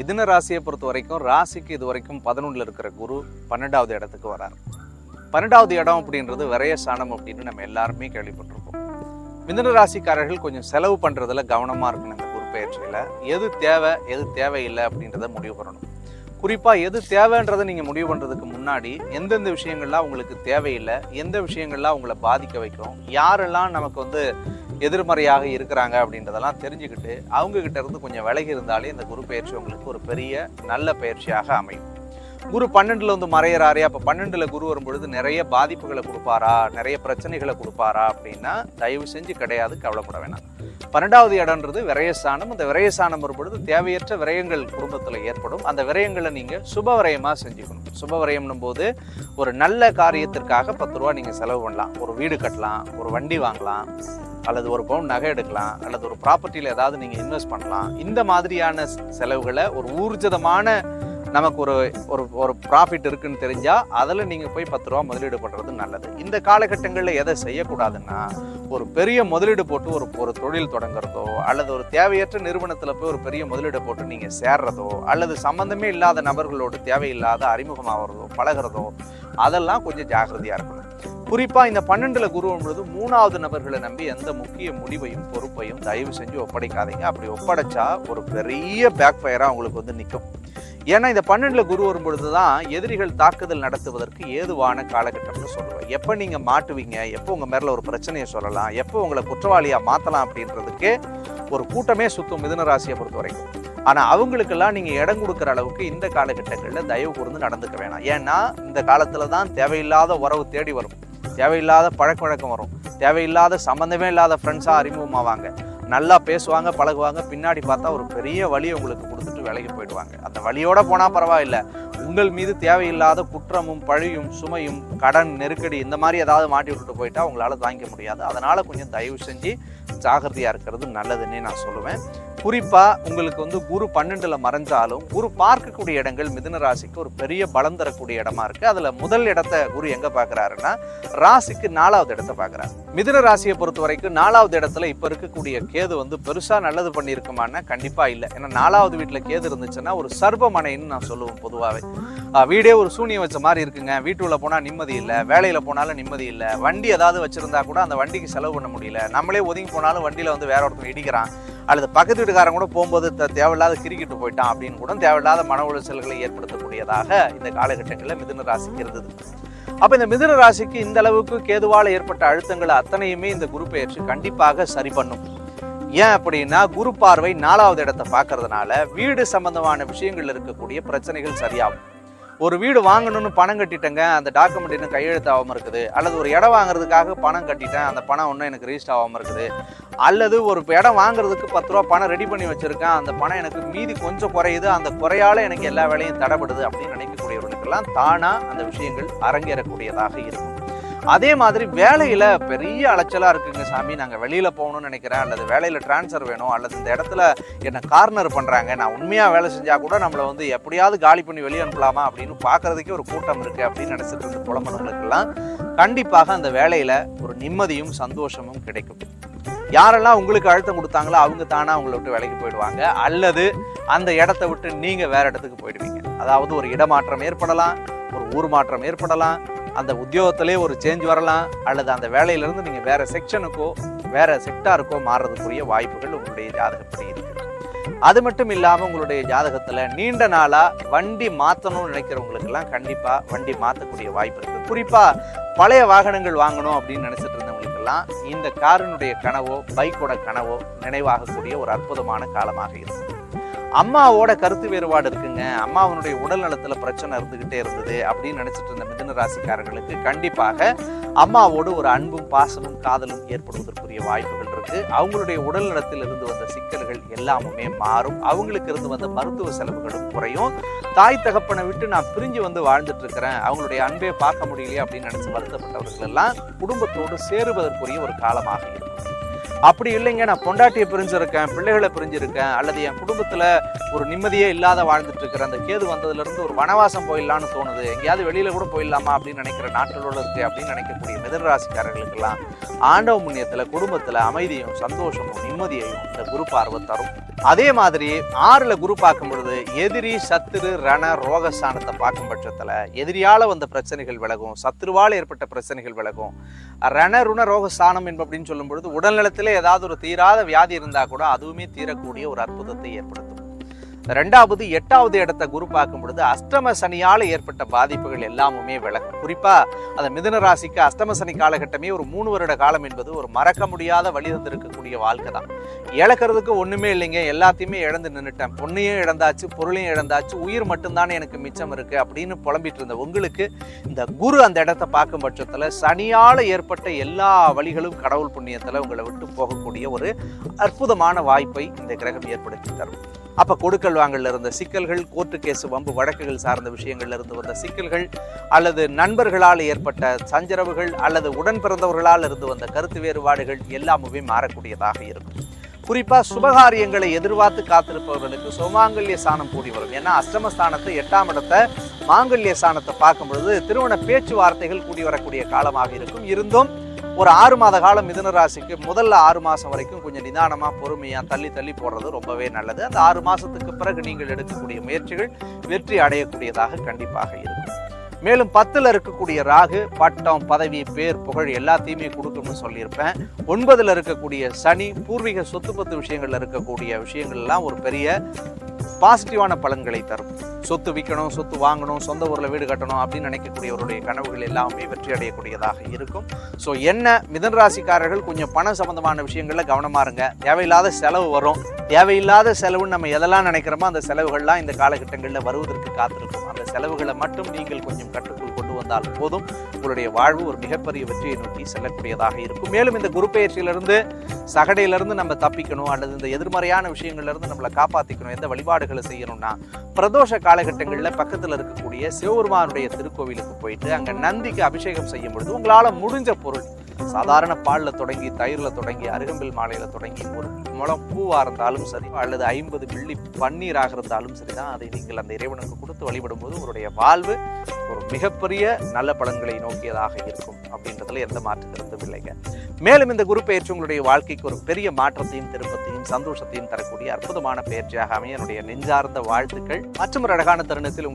மிதுன ராசியை பொறுத்த வரைக்கும் ராசிக்கு இது வரைக்கும் 11ல் இருக்கிற குரு 12வது இடத்துக்கு வரார். 12வது இடம் அப்படின்றது விரயஸ்தானம் அப்படின்னு நம்ம எல்லாருமே கேள்விப்பட்டிருக்கோம். மிதுன ராசிக்காரர்கள் கொஞ்சம் செலவு பண்றதுல கவனமா இருக்கணும். இந்த குரு பயிற்சியில எது தேவை எது தேவையில்லை அப்படின்றத முடிவு பண்ணணும். குறிப்பா எது தேவைன்றதை நீங்க முடிவு பண்றதுக்கு முன்னாடி எந்தெந்த விஷயங்கள்லாம் உங்களுக்கு தேவையில்லை, எந்த விஷயங்கள்லாம் உங்களை பாதிக்க வைக்கும், யாரெல்லாம் நமக்கு எதிர்மறையாக இருக்கிறாங்க அப்படின்றதெல்லாம் தெரிஞ்சுக்கிட்டு அவங்க கிட்ட இருந்து கொஞ்சம் விலகி இருந்தாலே இந்த குரு பயிற்சி உங்களுக்கு ஒரு பெரிய நல்ல பயிற்சியாக அமையும். குரு 12ல் மறையிறாரே, அப்போ 12ல் குரு வரும்பொழுது நிறைய பாதிப்புகளை கொடுப்பாரா, நிறைய பிரச்சனைகளை கொடுப்பாரா அப்படின்னா தயவு செஞ்சு கிடையாது, கவலைப்பட வேணாம். 12வது இடம்ன்றது விரயஸ்தானம். அந்த விரயஸ்தானம் வரும்பொழுது தேவையற்ற விரயங்கள் குடும்பத்தில் ஏற்படும். அந்த விரயங்களை நீங்கள் சுப விரயமாக செஞ்சுக்கணும். சுப விரயம்னும் போது ஒரு நல்ல காரியத்திற்காக 10 ரூபா நீங்கள் செலவு பண்ணலாம். ஒரு வீடு கட்டலாம், ஒரு வண்டி வாங்கலாம், அல்லது ஒரு பவுன் நகை எடுக்கலாம், அல்லது ஒரு ப்ராப்பர்ட்டியில் ஏதாவது நீங்கள் இன்வெஸ்ட் பண்ணலாம். இந்த மாதிரியான செலவுகளை ஒரு ஊர்ஜிதமான நமக்கு ஒரு ப்ராஃபிட் இருக்குன்னு தெரிஞ்சால் அதில் நீங்கள் போய் 10 ரூபா முதலீடு பண்ணுறது நல்லது. இந்த காலகட்டங்களில் எதை செய்யக்கூடாதுன்னா, ஒரு பெரிய முதலீடு போட்டு ஒரு தொழில் தொடங்குறதோ, அல்லது ஒரு தேவையற்ற நிறுவனத்தில் போய் ஒரு பெரிய முதலீடு போட்டு நீங்கள் சேர்றதோ, அல்லது சம்மந்தமே இல்லாத நபர்களோடு தேவையில்லாத அறிமுகமாகிறதோ பழகிறதோ, அதெல்லாம் கொஞ்சம் ஜாக்கிரதையாக இருக்கணும். குறிப்பாக இந்த 12ல் குரு வரும்பொழுது 3வது நபர்களை நம்பி எந்த முக்கிய முடிவையும் பொறுப்பையும் தயவு செஞ்சு ஒப்படைக்காதீங்க. அப்படி ஒப்படைச்சா ஒரு பெரிய பேக் ஃபயராக உங்களுக்கு நிற்கும். ஏன்னா இந்த 12ல் குரு வரும்பொழுது தான் எதிரிகள் தாக்குதல் நடத்துவதற்கு ஏதுவான காலகட்டம்னு சொல்லுவேன். எப்போ நீங்கள் மாட்டுவீங்க, எப்போ உங்கள் மேலே ஒரு பிரச்சனையை சொல்லலாம், எப்போ உங்களை குற்றவாளியாக மாற்றலாம் அப்படின்றதுக்கே ஒரு கூட்டமே சுத்தும் மிதுன ராசியை பொறுத்த வரைக்கும். ஆனால் அவங்களுக்கெல்லாம் நீங்கள் இடம் கொடுக்குற அளவுக்கு இந்த காலகட்டங்களில் தயவு கூர்ந்து நடந்துக்க வேணாம். ஏன்னா இந்த காலத்தில் தான் தேவையில்லாத உறவு தேடி வரும், தேவையில்லாத பழக்க வழக்கம் வரும், தேவையில்லாத சம்மந்தமே இல்லாத ஃப்ரெண்ட்ஸாக அறிமுகமாவாங்க, நல்லா பேசுவாங்க பழகுவாங்க, பின்னாடி பார்த்தா ஒரு பெரிய வழியை உங்களுக்கு கொடுத்துட்டு விலகி போயிடுவாங்க. அந்த வழியோட போனால் பரவாயில்லை, உங்கள் மீது தேவையில்லாத குற்றமும் பழியும் சுமையும் கடன் நெருக்கடி இந்த மாதிரி ஏதாவது மாட்டி விட்டுட்டு போயிட்டா உங்களால் தாங்கிக்க முடியாது. அதனால் கொஞ்சம் தயவு செஞ்சு ஜாகிரதையாக இருக்கிறது நல்லதுன்னே நான் சொல்லுவேன். குறிப்பாக உங்களுக்கு குரு 12ல் மறைஞ்சாலும் குரு பார்க்கக்கூடிய இடங்கள் மிதுன ராசிக்கு ஒரு பெரிய பலம் தரக்கூடிய இடமா இருக்குது. அதில் முதல் இடத்தை குரு எங்கே பார்க்குறாருன்னா ராசிக்கு 4வது இடத்தை பார்க்குறாரு. மிதுன ராசியை பொறுத்த வரைக்கும் 4வது இடத்துல இப்போ இருக்கக்கூடிய கேது பெருசாக நல்லது பண்ணியிருக்குமான்னா கண்டிப்பாக இல்லை. ஏன்னா 4வது வீட்டில் கேது இருந்துச்சுன்னா ஒரு சர்வமனைன்னு நான் சொல்லுவேன். பொதுவாகவே வீடே ஒரு சூனியம் வச்ச மாதிரி இருக்குங்க, வீட்டுக்குள்ள போனால் நிம்மதி இல்லை, வேலையில் போனாலும் நிம்மதி இல்லை, வண்டி ஏதாவது வச்சுருந்தா கூட அந்த வண்டிக்கு செலவு பண்ண முடியல, நம்மளே ஒதுங்கி போனாலும் வண்டியில் வேற ஒருத்தர் இடிக்கிறான், அல்லது பக்கத்து வீட்டுக்காரன் கூட போகும்போது தேவையில்லாத கிரிக்கிட்டு போயிட்டான் அப்படின்னு கூட தேவையில்லாத மன உளைச்சல்களை ஏற்படுத்தக்கூடியதாக இந்த காலகட்டங்களில் மிதுன ராசிக்கு இருந்தது. அப்போ இந்த மிதுன ராசிக்கு இந்த அளவுக்கு கேதுவால் ஏற்பட்ட அழுத்தங்களை அத்தனையுமே இந்த குரு பெயர்ச்சி கண்டிப்பாக சரி பண்ணும். ஏன் அப்படின்னா குரு பார்வை 4வது இடத்தை பார்க்கறதுனால வீடு சம்பந்தமான விஷயங்கள் இருக்கக்கூடிய பிரச்சனைகள் சரியாகும். ஒரு வீடு வாங்கணும்னு பணம் கட்டிட்டேங்க, அந்த டாக்குமெண்ட் இன்னும் கையெழுத்து ஆகாமல் இருக்குது, அல்லது ஒரு இடம் வாங்குறதுக்காக பணம் கட்டிட்டேன், அந்த பணம் ஒன்றும் எனக்கு ரிஜிஸ்டர் ஆகாமல் இருக்குது, அல்லது ஒரு இடம் வாங்குறதுக்கு 10 ரூபா பணம் ரெடி பண்ணி வச்சுருக்கேன், அந்த பணம் எனக்கு மீதி கொஞ்சம் குறையுது, அந்த குறையால் எனக்கு எல்லா வேலையும் தடைப்படுது அப்படின்னு நினைக்கக்கூடியவர்களுக்கெல்லாம் தானாக அந்த விஷயங்கள் அரங்கேறக்கூடியதாக இருக்கும். அதே மாதிரி வேலையில் பெரிய அலைச்சலாக இருக்குங்க சாமி, நாங்கள் வெளியில் போகணும்னு நினைக்கிறேன், அல்லது வேலையில் டிரான்ஸ்ஃபர் வேணும், அல்லது இந்த இடத்துல என்னை கார்னர் பண்ணுறாங்க, நான் உண்மையாக வேலை செஞ்சால் கூட நம்மளை எப்படியாவது காலி பண்ணி வெளியே அனுப்பலாமா அப்படின்னு பார்க்குறதுக்கே ஒரு கூட்டம் இருக்குது அப்படின்னு நினச்சிட்டு இருந்த புலம்புகளுக்கெல்லாம் கண்டிப்பாக அந்த வேலையில் ஒரு நிம்மதியும் சந்தோஷமும் கிடைக்கும். யாரெல்லாம் உங்களுக்கு அழுத்தம் கொடுத்தாங்களோ அவங்க தானாக உங்களை விட்டு வேலைக்கு போயிடுவாங்க, அல்லது அந்த இடத்த விட்டு நீங்கள் வேறு இடத்துக்கு போயிடுவீங்க. அதாவது ஒரு இடமாற்றம் ஏற்படலாம், ஒரு ஊர் மாற்றம் ஏற்படலாம், அந்த உத்தியோகத்திலே ஒரு சேஞ்ச் வரலாம், அல்லது அந்த வேலையிலிருந்து நீங்கள் வேற செக்ஷனுக்கோ வேற செக்டாருக்கோ மாறுறதுக்குரிய வாய்ப்புகள் உங்களுடைய ஜாதகப்படி இருக்கு. அது மட்டும் இல்லாமல் உங்களுடைய ஜாதகத்தில் நீண்ட நாளாக வண்டி மாற்றணும்னு நினைக்கிறவங்களுக்கெல்லாம் கண்டிப்பாக வண்டி மாற்றக்கூடிய வாய்ப்பு இருக்குது. குறிப்பாக பழைய வாகனங்கள் வாங்கணும் அப்படின்னு நினச்சிட்டு இருந்தவங்களுக்கெல்லாம் இந்த காரினுடைய கனவோ பைக்கோட கனவோ நினைவாகக்கூடிய ஒரு அற்புதமான காலமாக இருக்கும். அம்மாவோட கருத்து வேறுபாடு இருக்குங்க, அம்மாவனுடைய உடல் நலத்தில் பிரச்சனை இருந்துகிட்டே இருந்தது அப்படின்னு நினைச்சிட்டு இருந்த மிதுன ராசிக்காரர்களுக்கு கண்டிப்பாக அம்மாவோடு ஒரு அன்பும் பாசமும் காதலும் ஏற்படுவதற்குரிய வாய்ப்புகள் இருக்கு. அவங்களுடைய உடல் நலத்தில் இருந்து வந்த சிக்கல்கள் எல்லாமே மாறும், அவங்களுக்கு இருந்து வந்த மருத்துவ செலவுகளும் குறையும். தாய் தகப்பனை விட்டு நான் பிரிஞ்சு வாழ்ந்துட்டு இருக்கிறேன், அவங்களுடைய அன்பே பார்க்க முடியலையே அப்படின்னு நினைச்சு வருத்தப்பட்டவர்கள் எல்லாம் குடும்பத்தோடு சேருவதற்குரிய ஒரு காலமாக இருக்கும். அப்படி இல்லைங்க, நான் பொண்டாட்டியை பிரிஞ்சிருக்கேன், பிள்ளைகளை பிரிஞ்சிருக்கேன், அல்லது என் குடும்பத்தில் ஒரு நிம்மதியே இல்லாத வாழ்ந்துட்டு இருக்கிறேன், அந்த கேது வந்ததுலேருந்து ஒரு வனவாசம் போயிடலான்னு தோணுது, எங்கேயாவது வெளியில் கூட போயிடலாமா அப்படின்னு நினைக்கிற நாட்களோடு இருக்கு அப்படின்னு நினைக்கக்கூடிய மிதுன ராசிக்காரர்களுக்கெல்லாம் ஆண்டவ புண்ணியத்தில் குடும்பத்தில் அமைதியும் சந்தோஷமும் நிம்மதியையும் இந்த குரு பார்வை தரும். அதே மாதிரி 6ல குரு பார்க்கும் பொழுது எதிரி, சத்துரு, ரண, ரோகஸ்தானத்தை பார்க்கும் பட்சத்துல எதிரியால வந்த பிரச்சனைகள் விலகும், சத்துருவால் ஏற்பட்ட பிரச்சனைகள் விலகும். ரண, ருண, ரோகஸ்தானம் அப்படின்னு சொல்லும் பொழுது உடல்நலத்திலே ஏதாவது ஒரு தீராத வியாதி இருந்தா கூட அதுவுமே தீரக்கூடிய ஒரு அற்புதத்தை ஏற்படுத்தும். 2வது 8வது இடத்தை குரு பார்க்கும் பொழுது அஷ்டம சனியால ஏற்பட்ட பாதிப்புகள் எல்லாமுமே விலகும். குறிப்பா அந்த மிதுன ராசிக்கு அஷ்டம சனி காலகட்டமே ஒரு 3 வருட காலம் என்பது ஒரு மறக்க முடியாத வழி தந்திருக்கக்கூடிய வாழ்க்கை தான். இழக்கிறதுக்கு ஒண்ணுமே இல்லைங்க, எல்லாத்தையுமே இழந்து நின்றுட்டேன், பொண்ணையும் இழந்தாச்சு, பொருளையும் இழந்தாச்சு, உயிர் மட்டும்தானே எனக்கு மிச்சம் இருக்கு அப்படின்னு புலம்பிட்டு இருந்த உங்களுக்கு இந்த குரு அந்த இடத்தை பார்க்கும் பட்சத்துல சனியால ஏற்பட்ட எல்லா வழிகளும் கடவுள் புண்ணியத்துல உங்களை விட்டு போகக்கூடிய ஒரு அற்புதமான வாய்ப்பை இந்த கிரகம் ஏற்படுத்தி தரும். அப்ப கொடுக்கல் வாங்கல இருந்த சிக்கல்கள், கோர்ட்டு கேஸ், வம்பு வழக்குகள் சார்ந்த விஷயங்கள்ல இருந்து வந்த சிக்கல்கள், அல்லது நண்பர்களால் ஏற்பட்ட சஞ்சரவுகள், அல்லது உடன் பிறந்தவர்களால் இருந்து வந்த கருத்து வேறுபாடுகள் எல்லாமே மாறக்கூடியதாக இருக்கும். குறிப்பா சுபகாரியங்களை எதிர்பார்த்து காத்திருப்பவர்களுக்கு சுமாங்கல்ய ஸ்தானம் கூடி வரும். ஏன்னா அஷ்டமஸ்தானத்தை 8ஆம் இடத்தை மாங்கல்ய ஸ்தானத்தை பார்க்கும் பொழுது திருமண பேச்சுவார்த்தைகள் கூடி வரக்கூடிய காலமாக இருக்கும். இருந்தும் ஒரு 6 மாத காலம் மிதுன ராசிக்கு முதல்ல 6 மாசம் வரைக்கும் கொஞ்சம் நிதானமா பொறுமையா தள்ளி போடுறது ரொம்பவே நல்லது. அந்த 6 மாசத்துக்கு பிறகு நீங்கள் எடுக்கக்கூடிய முயற்சிகள் வெற்றி அடையக்கூடியதாக கண்டிப்பாக இருக்கும். மேலும் 10ல இருக்கக்கூடிய ராகு பட்டம், பதவி, பேர், புகழ் எல்லாத்தையுமே கொடுக்கணும்னு சொல்லியிருப்பேன். 9ல இருக்கக்கூடிய சனி பூர்வீக சொத்து பத்து விஷயங்கள்ல இருக்கக்கூடிய விஷயங்கள் எல்லாம் ஒரு பெரிய பாசிட்டிவான பலன்களை தரும். சொத்து விற்கணும், சொத்து வாங்கணும், சொந்த ஊர்ல வீடு கட்டணும் அப்படின்னு நினைக்கக்கூடியவருடைய கனவுகள் எல்லாமே வெற்றி அடையக்கூடியதாக இருக்கும். ஸோ என்ன மிதுன ராசிக்காரர்கள் கொஞ்சம் பணம் சம்பந்தமான விஷயங்கள்ல கவனமா இருங்க. தேவையில்லாத செலவு வரும். தேவையில்லாத செலவுன்னு நம்ம எதெல்லாம் நினைக்கிறோமோ அந்த செலவுகள்லாம் இந்த காலகட்டங்களில் வருவதற்கு காத்திருக்கும். அந்த செலவுகளை மட்டும் நீங்கள் கொஞ்சம் கட்டுக்குள் கொண்டு வந்தால் போதும், உங்களுடைய வாழ்வு ஒரு மிகப்பெரிய வெற்றியை நோக்கி செல்லக்கூடியதாக இருக்கும். மேலும் இந்த குரு பெயர்ச்சியிலிருந்து, சகடையிலிருந்து நம்ம தப்பிக்கணும், அல்லது இந்த எதிர்மறையான விஷயங்கள்ல இருந்து நம்மளை காப்பாற்றிக்கணும், எந்த வழிபாடுகளை செய்யணும்னா பிரதோஷ காலகட்டங்களில் பக்கத்தில் இருக்கக்கூடிய சிவபெருமானுடைய திருக்கோவிலுக்கு போயிட்டு அங்கே நந்திக்கு அபிஷேகம் செய்யும் பொழுது உங்களால் முடிஞ்ச பொருள், சாதாரண பாலில் தொடங்கி, தயிரில் தொடங்கி, அருகம்பில் மாலையில் தொடங்கி, ஒரு முளம் பூவாக இருந்தாலும் சரி, அல்லது 50 மில்லி பன்னீராக இருந்தாலும் சரிதான், அதை நீங்கள் அந்த இறைவனுக்கு கொடுத்து வழிபடும் போது உங்களுடைய வாழ்வு ஒரு மிகப்பெரிய நல்ல பலன்களை நோக்கியதாக இருக்கும் அப்படின்றதுல எந்த மாற்று கருத்தும் இல்லைங்க. மேலும் இந்த குரு பெயர்ச்சி உங்களுடைய வாழ்க்கைக்கு ஒரு பெரிய மாற்றத்தையும், திருப்பத்தையும், சந்தோஷத்தையும் தரக்கூடிய அற்புதமான பெயர்ச்சியாக அமைய என்னுடைய நெஞ்சார்ந்த வாழ்த்துக்கள். மற்றும் ஒரு அழகான தருணத்தில்